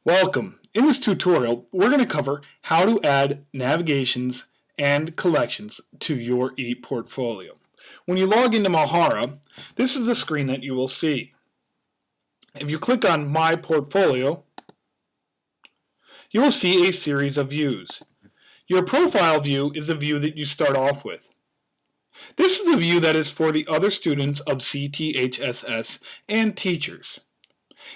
Welcome. In this tutorial, we're going to cover how to add navigations and collections to your ePortfolio. When you log into Mahara, this is the screen that you will see. If you click on My Portfolio, you will see a series of views. Your profile view is the view that you start off with. This is the view that is for the other students of CTHSS and teachers.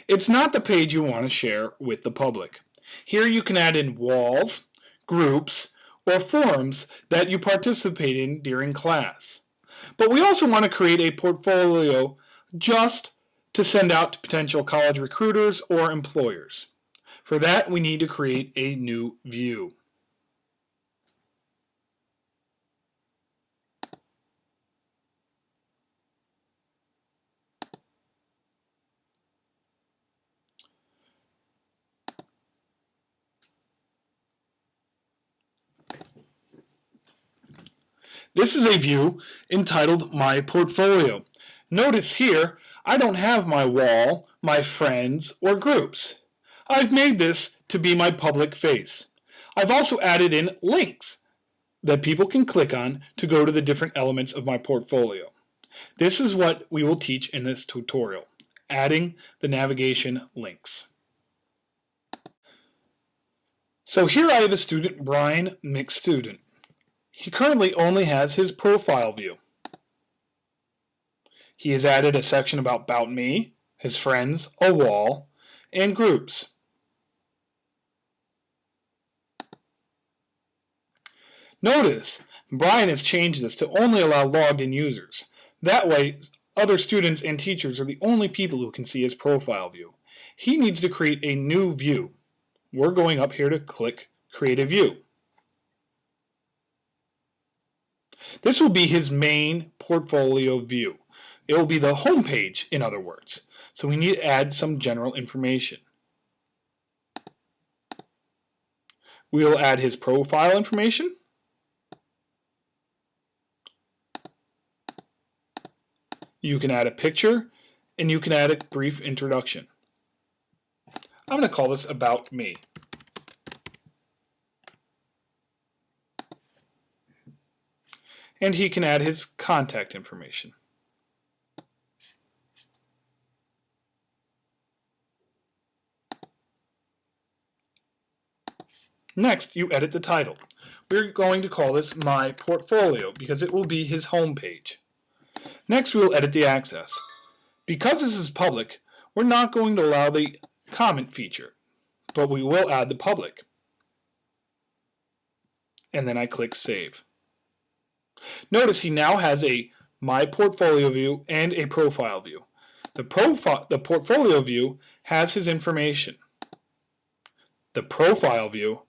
It's not the page you want to share with the public. Here you can add in walls, groups, or forums that you participate in during class. But we also want to create a portfolio just to send out to potential college recruiters or employers. For that, we need to create a new view. This is a view entitled My Portfolio. Notice here, I don't have my wall, my friends, or groups. I've made this to be my public face. I've also added in links that people can click on to go to the different elements of my portfolio. This is what we will teach in this tutorial, adding the navigation links. So here I have a student, Brian, mixed student. He currently only has his profile view. He has added a section about me, his friends, a wall, and groups. Notice, Brian has changed this to only allow logged-in users. That way, other students and teachers are the only people who can see his profile view. He needs to create a new view. We're going up here to click Create a View. This will be his main portfolio view. It will be the home page, in other words. So we need to add some general information. We will add his profile information. You can add a picture, and you can add a brief introduction. I'm going to call this About Me. And he can add his contact information. Next, you edit the title. We're going to call this My Portfolio because it will be his home page. Next, we will edit the access. Because this is public, we're not going to allow the comment feature, but we will add the public. And then I click Save. Notice he now has a My Portfolio view and a Profile view. The Portfolio view has his information. The Profile view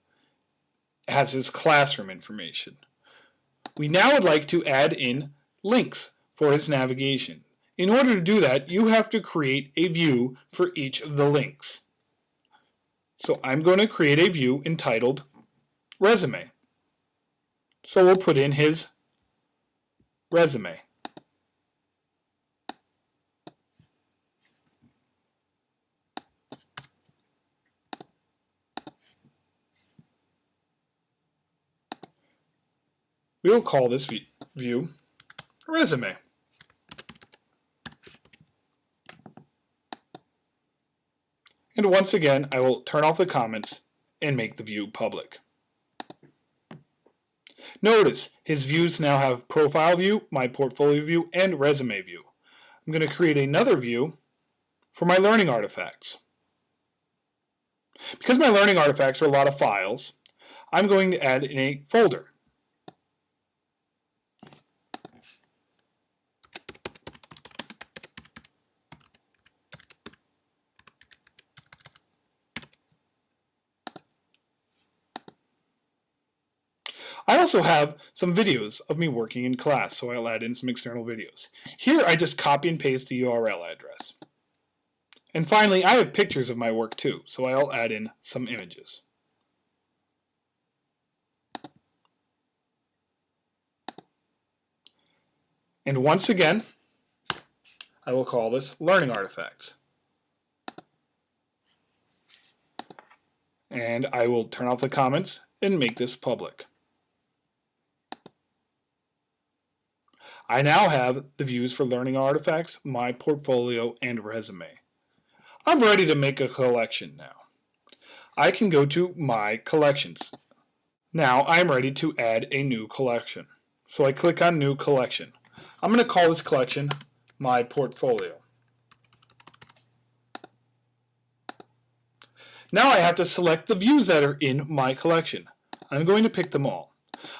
has his classroom information. We now would like to add in links for his navigation. In order to do that, you have to create a view for each of the links. So I'm going to create a view entitled Resume. So we'll put in his resume. We will call this view Resume. And once again, I will turn off the comments and make the view public. Notice his views now have Profile View, My Portfolio View, and Resume View. I'm going to create another view for my learning artifacts. Because my learning artifacts are a lot of files, I'm going to add in a folder. I also have some videos of me working in class, so I'll add in some external videos. Here I just copy and paste the URL address. And finally, I have pictures of my work too, so I'll add in some images. And once again, I will call this Learning Artifacts. And I will turn off the comments and make this public. I now have the views for learning artifacts, my portfolio, and resume. I'm ready to make a collection now. I can go to My Collections. Now I'm ready to add a new collection. So I click on New Collection. I'm going to call this collection My Portfolio. Now I have to select the views that are in my collection. I'm going to pick them all.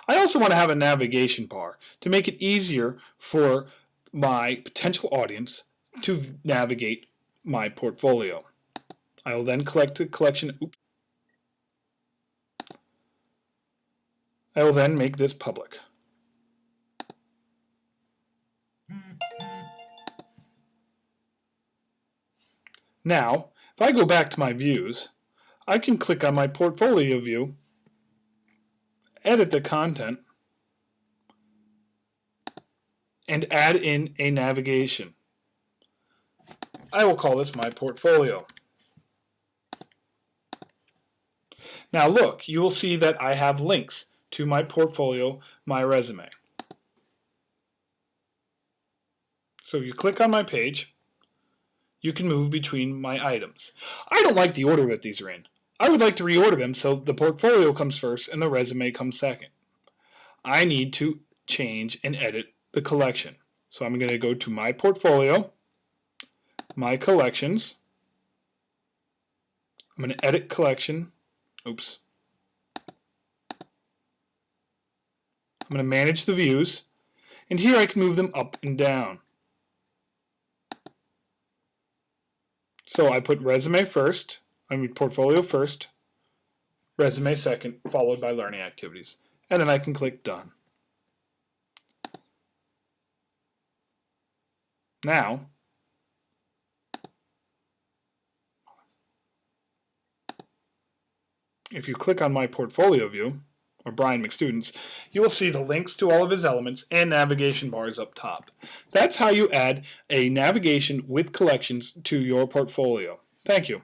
I also want to have a navigation bar to make it easier for my potential audience to navigate my portfolio. I will then collect the collection. I will then make this public. Now, if I go back to my views, I can click on my portfolio view, edit the content, and add in a navigation. I will call this my portfolio. Now look, you will see that I have links to my portfolio, my resume. So if you click on my page, you can move between my items. I don't like the order that these are in. I would like to reorder them so the portfolio comes first and the resume comes second. I need to change and edit the collection. So I'm going to go to my portfolio, my collections. I'm going to edit collection. Oops. I'm going to manage the views, and here I can move them up and down. So I put resume first, portfolio first, resume second, followed by learning activities. And then I can click done. Now, if you click on my portfolio view, or Brian McStudents, you will see the links to all of his elements and navigation bars up top. That's how you add a navigation with collections to your portfolio. Thank you.